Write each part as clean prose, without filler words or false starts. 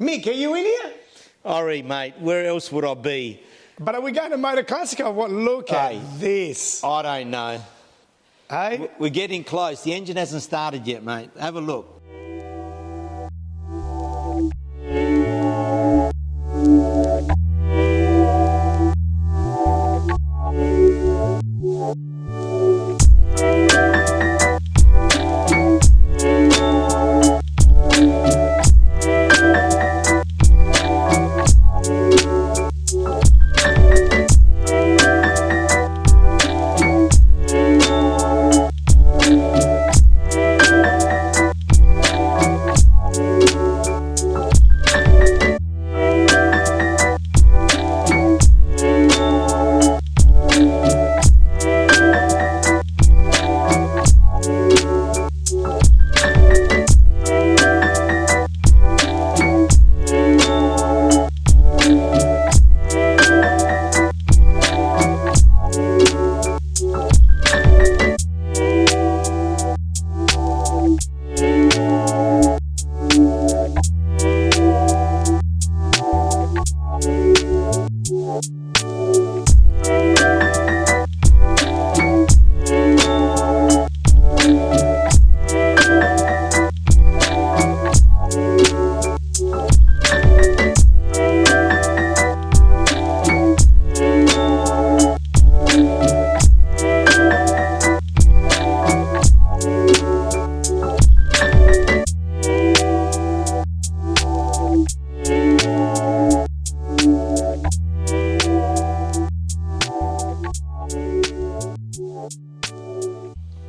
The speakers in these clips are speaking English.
Mick, are you in here? Alright, mate, where else would I be? But are we going to Motor Classic or what? Look at this. I don't know. Hey? We're getting close. The engine hasn't started yet, mate. Have a look.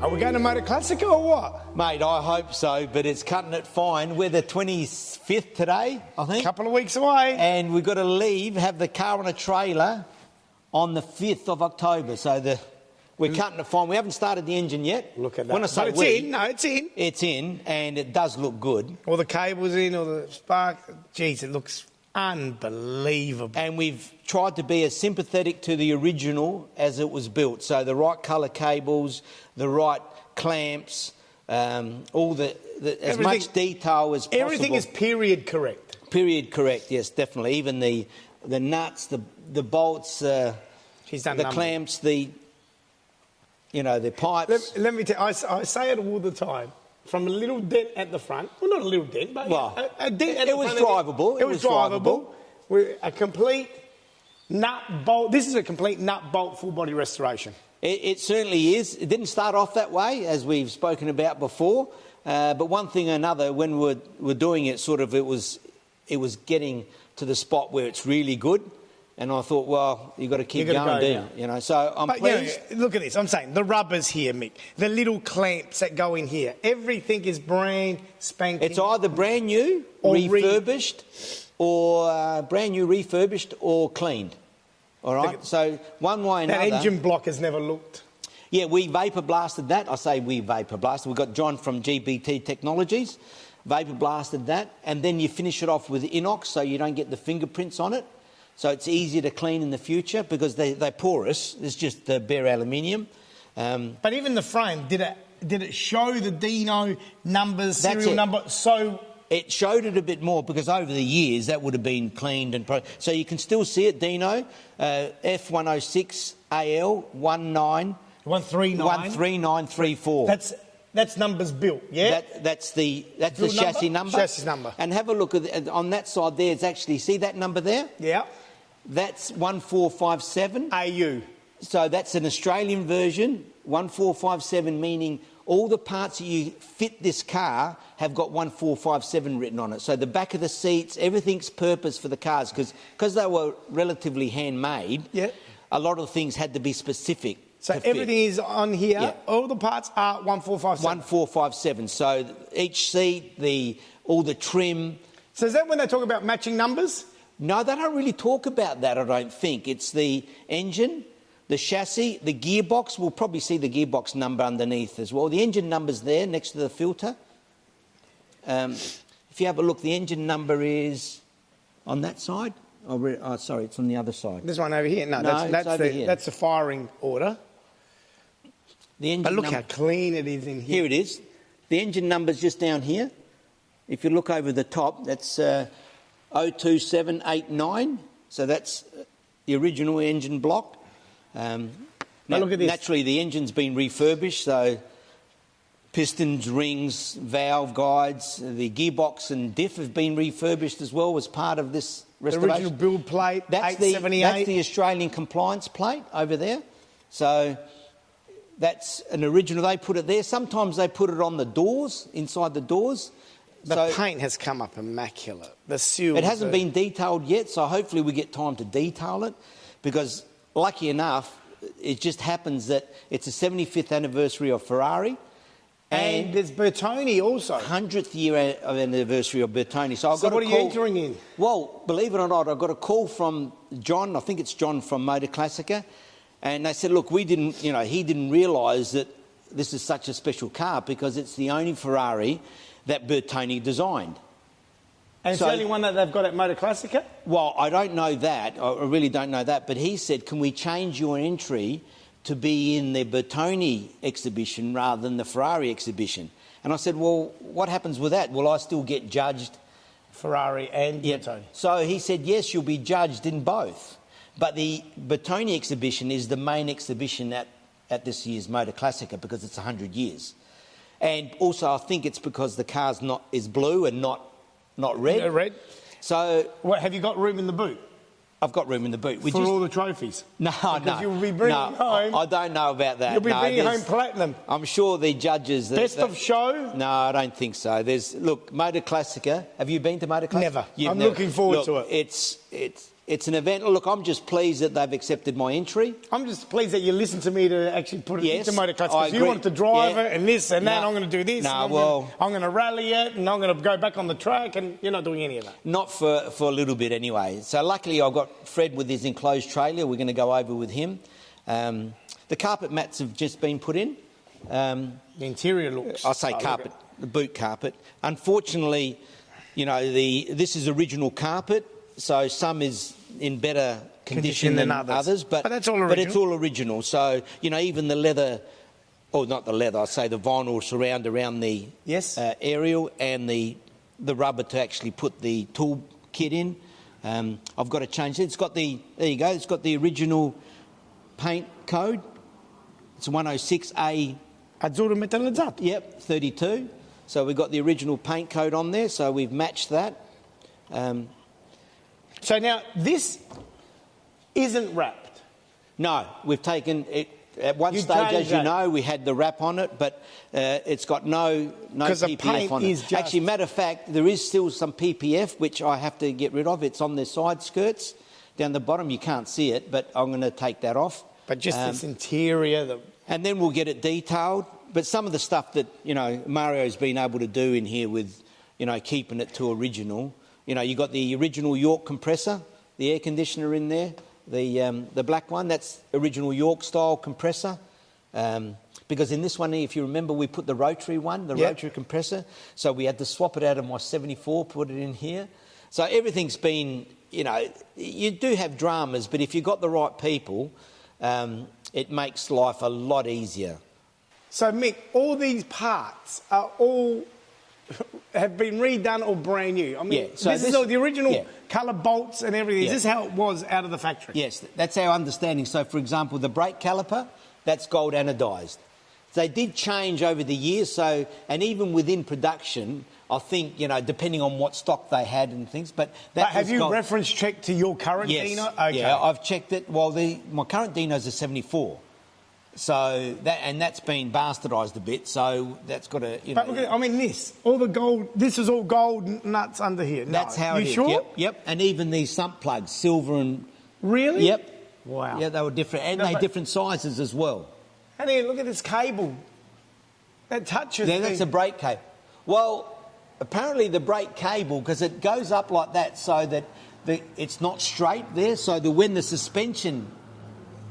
Are we going to Motor Classic or what? Mate, I hope so, but it's cutting it fine. We're the 25th today, I think. Couple of weeks away. And we've got to leave, have the car on a trailer on the 5th of October. So we're cutting it fine. We haven't started the engine yet. Look at that. When I say but it's in. No, it's in. It's in, and it does look good. All the cables in, all the spark. Jeez, it looks unbelievable. And we've tried to be as sympathetic to the original as it was built. So the right colour cables, the right clamps, all as much detail as possible. Everything is period correct. Period correct, yes, definitely. Even the nuts, the bolts, the clamps, the pipes. Let me tell you, I say it all the time. From a little dent at the front, well, not a little dent, but a dent at the front. It was drivable. It was drivable. With a complete nut bolt. This is a complete nut bolt full body restoration. It certainly is. It didn't start off that way, as we've spoken about before. But one thing or another, when we're doing it, it was getting to the spot where it's really good. And I thought, well, you've got to keep going down, So I'm pleased. Look at this. I'm saying the rubbers here, Mick. The little clamps that go in here. Everything is brand spanking. It's either brand new, refurbished, or cleaned. All right. So one way or another. That engine block has never looked. Yeah, we vapor blasted that. I say we vapor blasted. We've got John from GBT Technologies. Vapor blasted that, and then you finish it off with inox, so you don't get the fingerprints on it. So it's easier to clean in the future because they're porous. It's just the bare aluminium. But even the frame, did it show the Dino numbers, serial number? So it showed it a bit more because over the years that would have been cleaned and so you can still see it. Dino F106 AL 13934. That's numbers built, yeah. That's the chassis number. Chassis number. And have a look at on that side there. It's actually see that number there. Yeah. That's 1457 AU. So that's an Australian version. 1457 meaning all the parts that you fit this car have got 1457 written on it. So the back of the seats, everything's purpose for the cars because they were relatively handmade. Yeah. A lot of things had to be specific. So everything is on here. Yeah. All the parts are 1457. 1457. So each seat, all the trim. So is that when they talk about matching numbers? No, they don't really talk about that, I don't think. It's the engine, the chassis, the gearbox. We'll probably see the gearbox number underneath as well. The engine number's there next to the filter. If you have a look, the engine number is on that side. Oh, sorry, it's on the other side. This one over here? No, that's the firing order. But look how clean it is in here. Here it is. The engine number's just down here. If you look over the top, that's 02789. So that's the original engine block. Now, look at this. Naturally, the engine's been refurbished, so pistons, rings, valve guides, the gearbox and diff have been refurbished as well as part of this The restoration. original build plate, That's 878. that's the Australian compliance plate over there. So that's an original. They put it there. Sometimes they put it on the doors, inside the doors. The So paint has come up immaculate. The seal. it hasn't been detailed yet, so hopefully we get time to detail it, because lucky enough, it just happens that it's the 75th anniversary of Ferrari. And there's Bertoni also. 100th year of anniversary of Bertoni. So I've So got what a are call. you entering in? Well, believe it or not, I got a call from John. I think it's John from Motor Classica, and they said, "Look, he didn't realise that this is such a special car because it's the only Ferrari that Bertoni designed." And it's So- the only one that they've got at Motor Classica? Well, I don't know that. I really don't know that. But he said, "Can we change your entry to be in the Bertoni exhibition rather than the Ferrari exhibition?" And I said, "Well, what happens with that? Will I still get judged?" Ferrari and Bertoni. So he said, "Yes, you'll be judged in both. But the Bertoni exhibition is the main exhibition at this year's Motor Classica because it's 100 years. And also I think it's because the car's is blue and not red. Red. So What, have you got room in the boot I've got room in the boot. for all the trophies? No, Because you'll be bringing home... I don't know about that. You'll be No, bringing home there's- platinum. I'm sure the judges... Best of show? No, I don't think so. Look, Motor Classica. Have you been to Motor Classica? Never. You've I'm never. looking forward Look, to it. It's an event. Look, I'm just pleased that they've accepted my entry. I'm just pleased that you listened to me to actually put it Yes, into Motor Classica. I Because you agree. wanted to drive Yeah. it and this and that. No. I'm going to do this. No, and well- I'm going to rally it and I'm going to go back on the track, and you're not doing any of that. Not for a little bit anyway. So luckily I've got Fred with his enclosed trailer. We're going to go over with him. The carpet mats have just been put in. The interior looks... I say look carpet, at- the boot carpet. Unfortunately, this is original carpet, so some is in better condition than others. But that's all original. But it's all original. So, even the leather, or not the leather, I say the vinyl surround around the Yes. aerial and the rubber to actually put the tool kit in. I've got to change it. There you go, it's got the original paint code. It's 106A. Azzurro metallizzato. Yep, 32. So we've got the original paint code on there, so we've matched that. So now, this isn't wrapped. No, we've taken it at one You stage, changed as you that. know, we had the wrap on it, but it's got no 'Cause the PPF paint on is it. just- Actually, matter of fact, there is still some PPF which I have to get rid of. It's on the side skirts down the bottom. You can't see it, but I'm going to take that off. But just this interior... And then we'll get it detailed. But some of the stuff that, Mario's been able to do in here with, keeping it to original. You've got the original York compressor, the air conditioner in there, the black one. That's original York style compressor. Because in this one, if you remember, we put the rotary one, the rotary compressor. So we had to swap it out of my 74, put it in here. So everything's been, you do have dramas, but if you've got the right people, it makes life a lot easier. So, Mick, all these parts are all... have been redone or brand new. I mean, Yeah, so this is all the original yeah. colour bolts and everything. Yeah. Is this how it was out of the factory? Yes, that's our understanding. So, for example, the brake caliper, that's gold anodised. They did change over the years, and even within production, I think, depending on what stock they had and things, but that Have was you gold. reference checked to your current Yes. Dino? Okay. Yeah, I've checked it. Well, my current Dino's a 74. So, that's been bastardised a bit, so that's got to, But look at, this, all the gold, this is all gold nuts under here. That's how you it is. sure? Yep. And even these sump plugs, silver and... Really? Yep. Wow. Yeah, they were different, and they're different sizes as well. And then look at this cable. That touches Yeah, that's a brake cable. Well, apparently the brake cable, because it goes up like that so that it's not straight there, so that when the suspension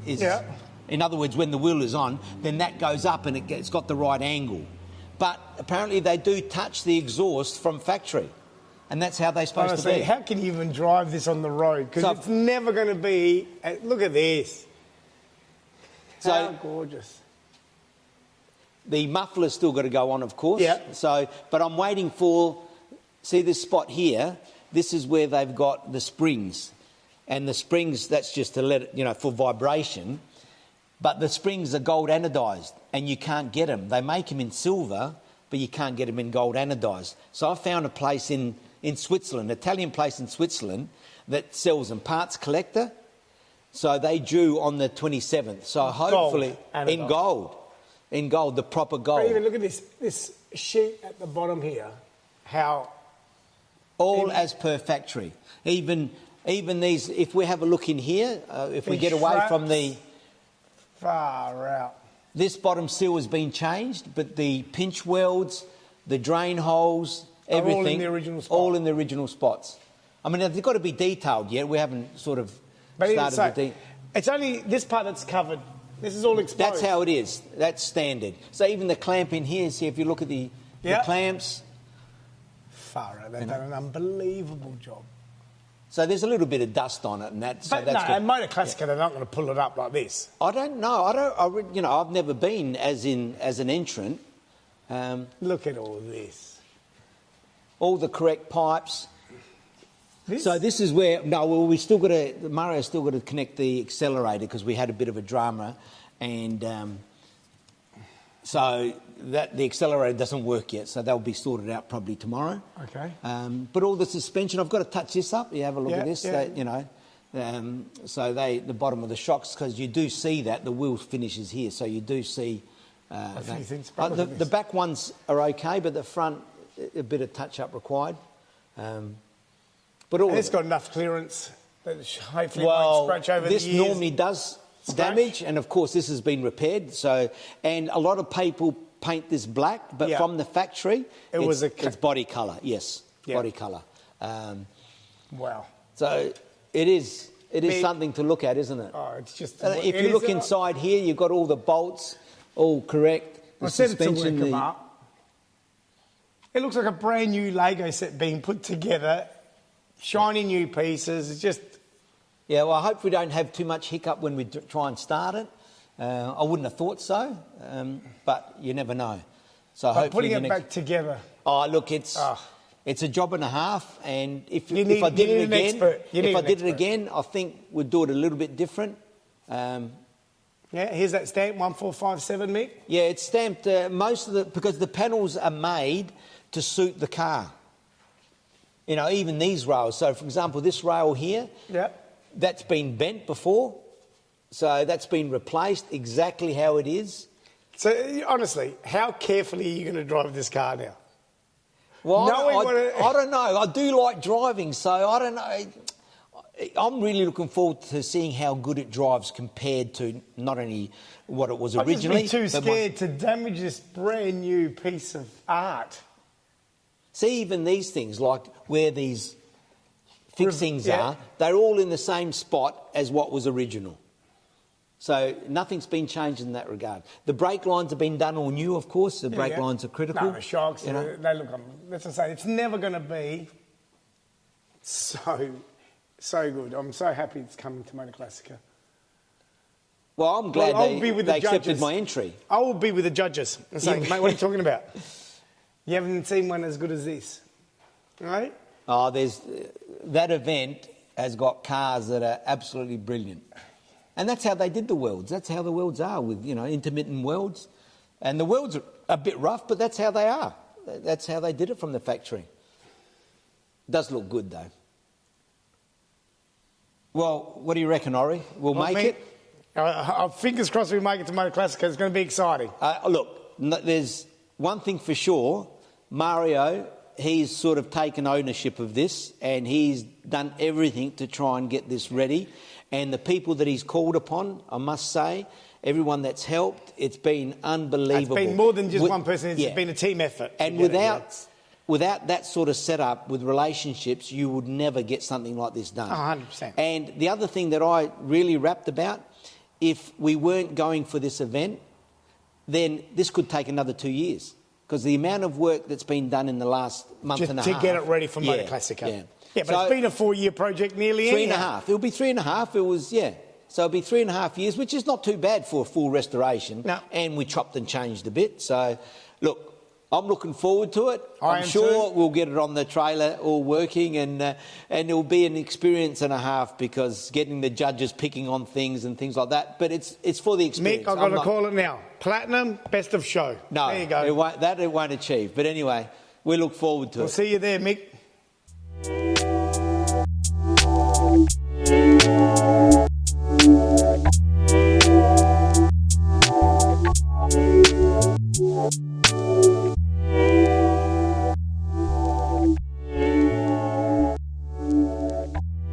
is... Yeah. In other words, when the wheel is on, then that goes up and it's got the right angle. But apparently they do touch the exhaust from factory, and that's how they're supposed to be. How can you even drive this on the road? Because So- it's never going to be... Look at this. How gorgeous. The muffler's still got to go on, of course. Yeah. So, but I'm waiting for... See this spot here? this is where they've got the springs. And the springs, that's just to let it, you know, for vibration. But the springs are gold anodised, and you can't get them. They make them in silver, but you can't get them in gold anodised. So I found a place in Switzerland, an Italian place in Switzerland, that sells them, Parts Collector. So they drew on the 27th. So hopefully, in gold, the proper gold. But even look at this sheet at the bottom here, how... All as per factory. Even these, if we have a look in here, if we get away from the... Far out. This bottom seal has been changed, but the pinch welds, the drain holes, everything... all in the original spot. All in the original spots. I mean, they've got to be detailed yet. We haven't sort of started the... It's only this part that's covered. This is all exposed. That's how it is. That's standard. So even the clamp in here, see if you look at the clamps... Far out. They've done an unbelievable job. So there's a little bit of dust on it, and that's... But that's no, in Motor Classica, they're not going to pull it up like this. I don't know. I've never been as an entrant. Look at all this. All the correct pipes. So this is where... No, well, Mario's still got to connect the accelerator because we had a bit of a drama, and so the accelerator doesn't work yet, so they'll be sorted out probably tomorrow. Okay. But all the suspension, I've got to touch this up. You have a look at this. Yeah. So the bottom of the shocks, because you do see that the wheel finishes here, so you do see... the back ones are okay, but the front, a bit of touch-up required. But all it's got enough clearance that hopefully won't scratch over the years. This normally does damage, and of course this has been repaired. So, and a lot of people paint this black, but from the factory, it's body colour. Yes, body colour. Wow. So it is something to look at, isn't it? Oh, it's just... if you look inside here, you've got all the bolts all correct. I said it to work them up. It looks like a brand new Lego set being put together. Shiny new pieces. It's just... Yeah, well, I hope we don't have too much hiccup when we try and start it. I wouldn't have thought so, but you never know. So putting it back together... Oh, look, it's a job and a half, and if I did it again, I think we'd do it a little bit different. Yeah, here's that stamp, 1457, Mick. Yeah, it's stamped because the panels are made to suit the car. You know, even these rails. So, for example, this rail here, that's been bent before, so that's been replaced exactly how it is. So, honestly, how carefully are you going to drive this car now? Well, I don't know. I do like driving, so I don't know. I'm really looking forward to seeing how good it drives compared to not only what it was originally. I'd just be too scared to damage this brand new piece of art. See, even these things, like where these fixings are, they're all in the same spot as what was original. So nothing's been changed in that regard. The brake lines have been done all new, of course. The brake lines are critical. No, the shocks, they look... Let's just say, it's never going to be so good. I'm so happy it's coming to Motor Classica. Well, I'm glad they accepted my entry. I will be with the judges and say, mate, what are you talking about? You haven't seen one as good as this, right? Oh, that event has got cars that are absolutely brilliant. And that's how they did the welds. That's how the welds are with, intermittent welds. And the welds are a bit rough, but that's how they are. That's how they did it from the factory. It does look good, though. Well, what do you reckon, Ori? We'll make it? Fingers crossed we make it to Motor Classica. It's going to be exciting. Look, there's one thing for sure. Mario, he's sort of taken ownership of this, and he's done everything to try and get this ready. And the people that he's called upon, I must say, everyone that's helped, it's been unbelievable. It's been more than just one person. It's been a team effort. And without that sort of setup with relationships, you would never get something like this done. 100%. And the other thing that I really rapped about, if we weren't going for this event, then this could take another 2 years. Because the amount of work that's been done in the last month and a half... To get it ready for Motor Classica. Yeah, but so, it's been a 4-year project nearly. 3.5. It'll be 3.5. It was, So it'll be 3.5 years, which is not too bad for a full restoration. No. And we chopped and changed a bit. So, look, I'm looking forward to it. I I'm am sure too. we'll get it on the trailer all working, and it'll be an experience and a half, because getting the judges picking on things and things like that. But it's for the experience. Mick, I've got to call it now. Platinum, best of show. No, there you go. it won't achieve. But anyway, we look forward to it. We'll see you there, Mick.